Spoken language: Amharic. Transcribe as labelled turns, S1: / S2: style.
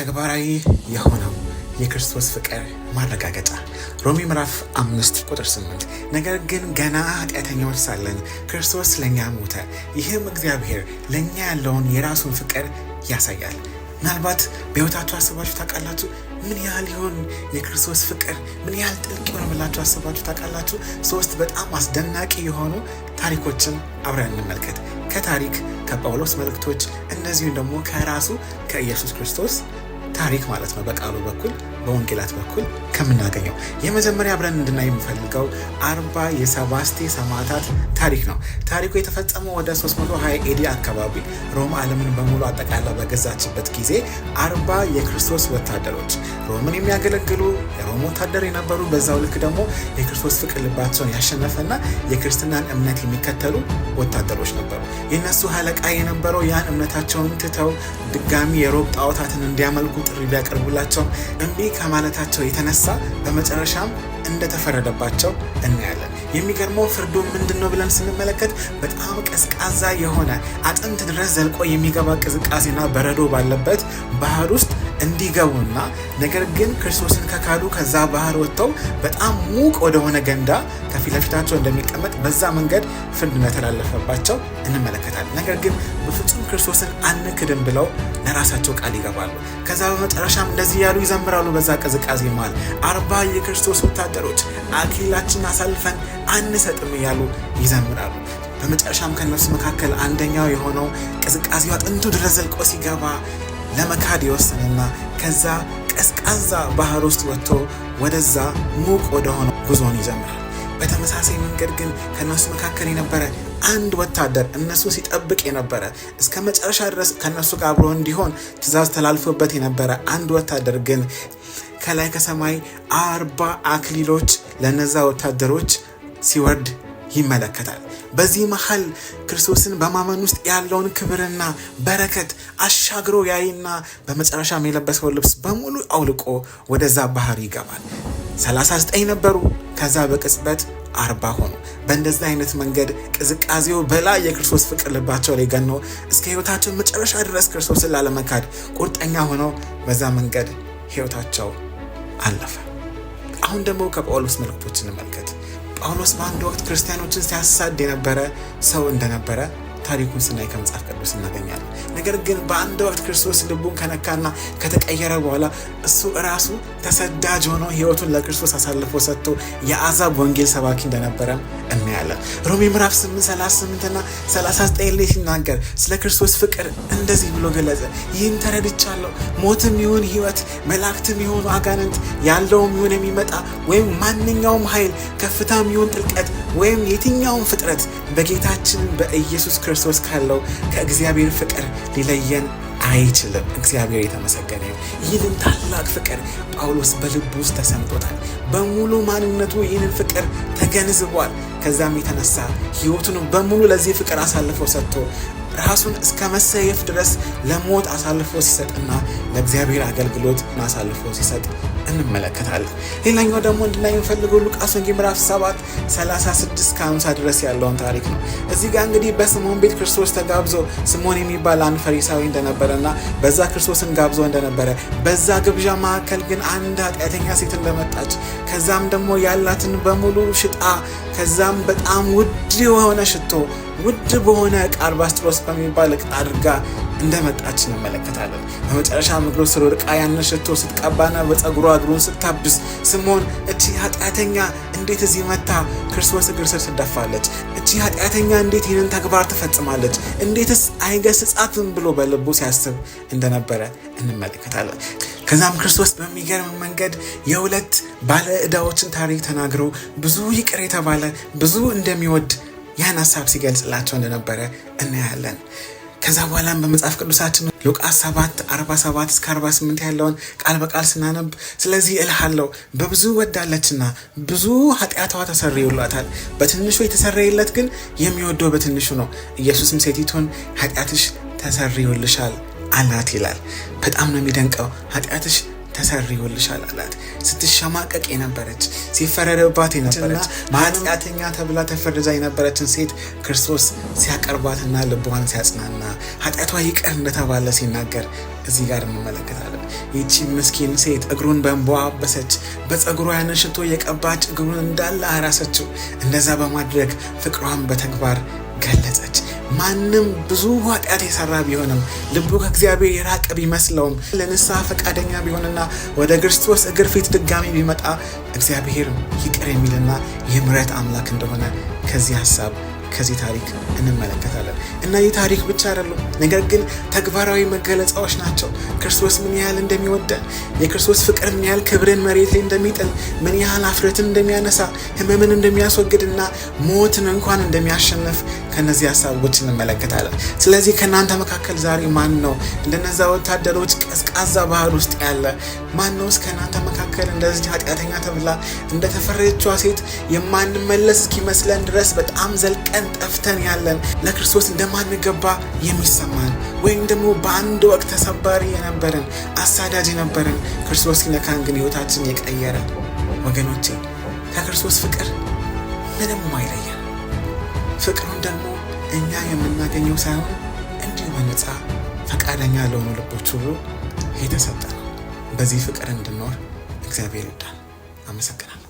S1: ተግባራዊ የሆነው የክርስቶስ ፍቅር ማረጋገጫ ሮሜ ምዕራፍ 5 ቁጥር 8 ነገር ግን ገና ኃጢአተኞች ሳለን ክርስቶስ ለኛ ሞተ፣ ይህም እግዚአብሔር ለኛ ያለውን የራሱን ፍቅር ያሳያል። ምናልባት በሕይወታችሁ አስባችሁ ታውቃላችሁ? ምን ያህል ይሆን የክርስቶስ ፍቅር ምን ያህል ጥልቅ ይሆን ብላችሁ አስባችሁ ታውቃላችሁ? 3 በጣም አስደናቂ የሆኑ ታሪኮችን አብረን እንመልከት። ከታሪክ ከጳውሎስ መልእክቶች እንደዚሁም ደግሞ ከራሱ ከኢየሱስ ክርስቶስ ታሪክ ማለት ነው። በቃሉ በኩል በወንጌላት በኩል ከምናገኘው የመጀመሪያ አብረን እንድናይ የምፈልገው 40 የሰባስቴ ሰማዕታት ታሪክ ነው። ታሪኩ የተፈጸመው ወደ 320 ኤዲ አካባቢ ሮም ዓለምን በሙሉ አጠቃላ በገዛችበት ጊዜ 40 የክርስቶስ ወታደሮች ሮምን የሚያገለግሉ የሮም ወታደር የነበሩ፣ በዛው ልክ ደግሞ የክርስቶስ ፍቅር ልባቸውን ያሸነፈና የክርስትናን እምነት የሚከተሉ ወታደሮች ነበሩ። የነሱ አለቃ የነበረው ያን እምነታቸውን ትተው ድጋሚ የሮም ጣዖታትን እንዲያመልኩ ጥሪ ቢያቀርቡላቸው እምቢ ከማለታቸው የተነሳ በመጨረሻም እንደተፈረደባቸው እናያለን። የሚገርመው ፍርዱ ምንድነው ብለን ስንመለከት በጣም ቀዝቃዛ የሆነ አጥንት ድረስ ዘልቆ የሚገባ ቅዝቃዜና በረዶ ባለበት ባህር ውስጥ እንዲገቡና ነገር ግን ክርስቶስን ከካዱ ከዛ ባህር ወጥተው በጣም ሙቅ ወደሆነ ገንዳ ከፊት ለፊታቸው እንደሚቀመጥ በዛ መንገድ ፍርድ እንደተላለፈባቸው እንመለከታለን። ነገር ግን በፍጹም ክርስቶስን አንክድም ብለው ለራሳቸው ቃል ይገባሉ። ከዛ በመጨረሻም እንደዚህ ያሉ ይዘምራሉ። በዛ ቅዝቃዜ መሃል 40 የክርስቶስ ወታደሮች አክሊላችን አሳልፈን አንሰጥም እያሉ ይዘምራሉ። በመጨረሻም ከነሱ መካከል አንደኛው የሆነው ቅዝቃዜው አጥንቱ ድረስ ዘልቆ ሲገባ ለመካድ ይወስንና ከዛ ቀዝቃዛ ባህር ውስጥ ወጥቶ ወደዛ ሙቅ ወደሆነው ጉዞን ይጀምራል። በተመሳሳይ መንገድ ግን ከነሱ መካከል የነበረ አንድ ወታደር እነሱ ሲጠብቅ የነበረ እስከ መጨረሻ ድረስ ከነሱ ጋር አብሮ እንዲሆን ትእዛዝ ተላልፎበት የነበረ አንድ ወታደር ግን ከላይ ከሰማይ 40 አክሊሎች ለነዛ ወታደሮች ሲወርድ ይመለከታል። በዚህ መሃል ክርስቶስን በማመን ውስጥ ያለውን ክብርና በረከት አሻግሮ ያይና በመጨረሻም የለበሰውን ልብስ በሙሉ አውልቆ ወደዛ ባህር ይገባል። 39 ነበሩ፣ ከዛ በቅጽበት 40 ሆኑ። በእንደዚህ አይነት መንገድ ቅዝቃዜው በላይ የክርስቶስ ፍቅር ልባቸው ላይ ገኖ እስከ ሕይወታቸው መጨረሻ ድረስ ክርስቶስን ላለመካድ ቁርጠኛ ሆነው በዛ መንገድ ሕይወታቸው አለፈ። አሁን ደግሞ ከጳውሎስ መልእክቶች እንመልከት። ጳውሎስ በአንድ ወቅት ክርስቲያኖችን ሲያሳድ የነበረ ሰው እንደነበረ ታሪኩን ስናይ ከመጽሐፍ ቅዱስ እናገኛለን። ነገር ግን በአንድ ወቅት ክርስቶስ ልቡን ከነካና ከተቀየረ በኋላ እሱ ራሱ ተሰዳጅ ሆኖ ሕይወቱን ለክርስቶስ አሳልፎ ሰጥቶ የአሕዛብ ወንጌል ሰባኪ እንደነበረ እናያለን። ሮሜ ምዕራፍ 8:38 እና 39 ላይ ሲናገር ስለ ክርስቶስ ፍቅር እንደዚህ ብሎ ገለጸ። ይህን ተረድቻለሁ፣ ሞትም ይሁን ሕይወት፣ መላእክትም ይሁኑ አጋንንት፣ ያለውም ይሁን የሚመጣ ወይም ማንኛውም ኃይል፣ ከፍታም ይሁን ጥልቀት ወይም የትኛውም ፍጥረት በጌታችን በኢየሱስ ክርስቶስ ካለው ከእግዚአብሔር ፍቅር ሊለየን አይችልም። እግዚአብሔር የተመሰገነ ይሁን። ይህንን ታላቅ ፍቅር ጳውሎስ በልቡ ውስጥ ተሰምቶታል። በሙሉ ማንነቱ ይህንን ፍቅር ተገንዝቧል። ከዛም የተነሳ ሕይወቱን በሙሉ ለዚህ ፍቅር አሳልፎ ሰጥቶ ራሱን እስከ መሰየፍ ድረስ ለሞት አሳልፎ ሲሰጥና ለእግዚአብሔር አገልግሎት አሳልፎ ሲሰጥ እንመለከታለን። ሌላኛው ደግሞ እንድናይ የምፈልገው ሉቃስ ወንጌል ምዕራፍ 7:36-50 ድረስ ያለውን ታሪክ ነው። እዚህ ጋር እንግዲህ በስምዖን ቤት ክርስቶስ ተጋብዞ ስምዖን የሚባል አንድ ፈሪሳዊ እንደነበረና በዛ ክርስቶስን ጋብዞ እንደነበረ፣ በዛ ግብዣ መካከል ግን አንድ ኃጢአተኛ ሴት እንደመጣች፣ ከዛም ደግሞ ያላትን በሙሉ ሽጣ ከዛም በጣም ውድ የሆነ ሽቶ ውድ በሆነ ዕቃ አልባስጥሮስ በሚባል ዕቃ አድርጋ እንደመጣች እንመለከታለን። በመጨረሻ እግሩ ስር ወድቃ ያንን ሽቶ ስትቀባና በፀጉሯ እግሩን ስታብስ ስምዖን እቺ ኃጢአተኛ እንዴት እዚህ መታ ክርስቶስ እግር ስር ትደፋለች? እቺ ኃጢአተኛ እንዴት ይህንን ተግባር ትፈጽማለች? እንዴትስ አይገስጻትም ብሎ በልቡ ሲያስብ እንደነበረ እንመለከታለን። ከዛም ክርስቶስ በሚገርም መንገድ የሁለት ባለ ዕዳዎችን ታሪክ ተናግሮ ብዙ ይቅር የተባለ ብዙ እንደሚወድ ያን ሀሳብ ሲገልጽላቸው እንደነበረ እናያለን። ከዛ በኋላም በመጽሐፍ ቅዱሳችን ሉቃስ 7:47-48 ያለውን ቃል በቃል ስናነብ ስለዚህ እልሃለሁ በብዙ ወዳለችና ብዙ ኃጢአቷ ተሰርዮላታል፣ በትንሹ የተሰረየለት ግን የሚወደው በትንሹ ነው። ኢየሱስም ሴቲቱን ኃጢአትሽ ተሰርዮልሻል አላት ይላል። በጣም ነው የሚደንቀው። ኃጢአትሽ ተሰርዮልሻል አላት። ስትሸማቀቅ የነበረች ሲፈረድባት የነበረች ኃጢአተኛ ተብላ ተፈርጃ የነበረችን ሴት ክርስቶስ ሲያቀርባትና ልቧን ሲያጽናና ኃጢአቷ ይቅር እንደተባለ ሲናገር እዚህ ጋር እንመለከታለን። ይቺ ምስኪን ሴት እግሩን በእንባ አበሰች፣ በፀጉሯ ያንን ሽቶ የቀባች እግሩን እንዳለ አራሰችው። እንደዛ በማድረግ ፍቅሯን በተግባር ገለጸች። ማንም ብዙ ኃጢአት የሰራ ቢሆንም ልቡ ከእግዚአብሔር የራቀ ቢመስለውም ለንስሐ ፈቃደኛ ቢሆንና ወደ ክርስቶስ እግር ፊት ድጋሚ ቢመጣ እግዚአብሔር ይቅር የሚልና የምሕረት አምላክ እንደሆነ ከዚህ ሀሳብ ከዚህ ታሪክ እንመለከታለን። እና ይህ ታሪክ ብቻ አይደሉም፣ ነገር ግን ተግባራዊ መገለጫዎች ናቸው። ክርስቶስ ምን ያህል እንደሚወደን፣ የክርስቶስ ፍቅር ምን ያህል ክብርን መሬት ላይ እንደሚጥል፣ ምን ያህል አፍረትን እንደሚያነሳ፣ ሕመምን እንደሚያስወግድና ሞትን እንኳን እንደሚያሸንፍ ከነዚህ ሀሳቦች እንመለከታለን። ስለዚህ ከእናንተ መካከል ዛሬ ማን ነው እንደነዛ ወታደሮች ቀዝቃዛ ባህር ውስጥ ያለ? ማን ነው ከእናንተ መካከል እንደዚህ ኃጢአተኛ ተብላ እንደተፈረጀችዋ ሴት የማንመለስ እስኪመስለን ድረስ በጣም ዘልቀን ጠፍተን ያለን ለክርስቶስ እንደማንገባ የሚሰማን ወይም ደግሞ በአንድ ወቅት ተሰባሪ የነበረን አሳዳጅ የነበረን ክርስቶስ ሲነካን ግን ሕይወታችን የቀየረ ወገኖቼ፣ ከክርስቶስ ፍቅር ምንም አይለየን። ፍቅሩን ደግሞ እኛ የምናገኘው ሳይሆን እንዲሁ በነፃ ፈቃደኛ ለሆኑ ልቦች ሁሉ የተሰጠ ነው። በዚህ ፍቅር እንድንኖር እግዚአብሔር ይርዳን። አመሰግናለሁ።